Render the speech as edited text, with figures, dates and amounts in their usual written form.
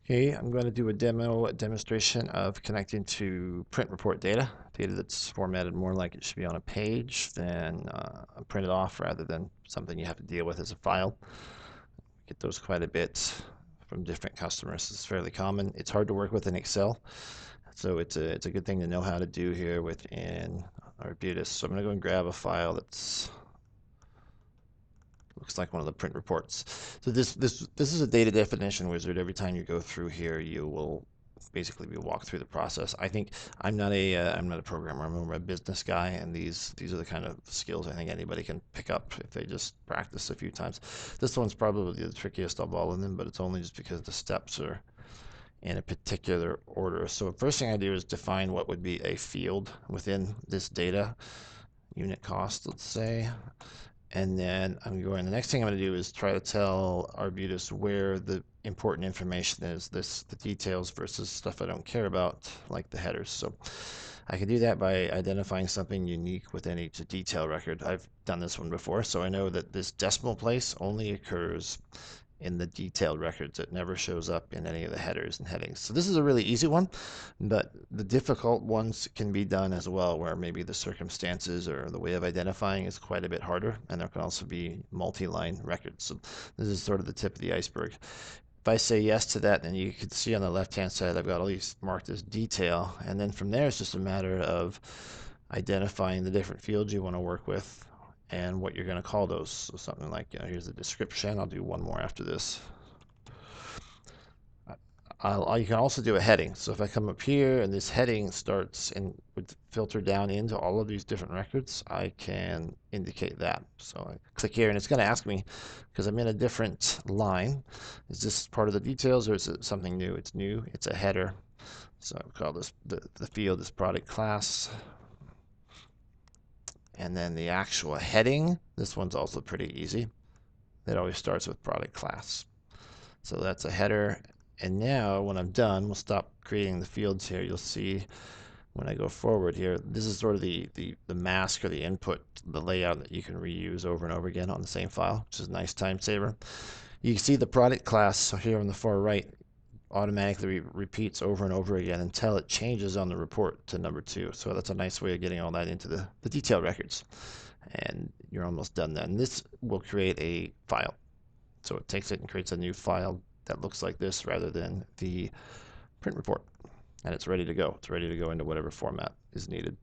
Okay, I'm going to do a demonstration of connecting to print report data that's formatted more like it should be on a page than printed off rather than something you have to deal with as a file. Get those quite a bit from different customers. It's fairly common. It's hard to work with in Excel, so it's a good thing to know how to do here within Arbutus. So I'm going to go and grab a file that's looks like one of the print reports. So this is a data definition wizard. Every time you go through here, you will basically be walked through the process. I think I'm not a programmer. I'm more a business guy, and these are the kind of skills I think anybody can pick up if they just practice a few times. This one's probably the trickiest of all of them, but it's only just because the steps are in a particular order. So the first thing I do is define what would be a field within this data unit cost, let's say. And then the next thing I'm going to do is try to tell Arbutus where the important information is, the details versus stuff I don't care about, like the headers. So I can do that by identifying something unique within each detail record. I've done this one before, so I know that this decimal place only occurs in the detailed records. It never shows up in any of the headers and headings. So this is a really easy one, but the difficult ones can be done as well, where maybe the circumstances or the way of identifying is quite a bit harder, and there can also be multi-line records. So this is sort of the tip of the iceberg. If I say yes to that, then you can see on the left-hand side, I've got all these marked as detail, and then from there, it's just a matter of identifying the different fields you want to work with and what you're going to call those. So something like, here's the description. I'll do one more after this. You can also do a heading. So if I come up here and this heading starts and would filter down into all of these different records, I can indicate that. So I click here and it's going to ask me, because I'm in a different line, is this part of the details or is it something new? It's new. It's a header. So I'll call this the field is product class. And then the actual heading, this one's also pretty easy. It always starts with product class. So that's a header. And now when I'm done, we'll stop creating the fields here. You'll see when I go forward here, this is sort of the mask or the input, the layout that you can reuse over and over again on the same file, which is a nice time saver. You can see the product class here on the far right automatically repeats over and over again until it changes on the report to number 2. So that's a nice way of getting all that into the detail records. And you're almost done then. This will create a file. So it takes it and creates a new file that looks like this rather than the print report. And it's ready to go. It's ready to go into whatever format is needed.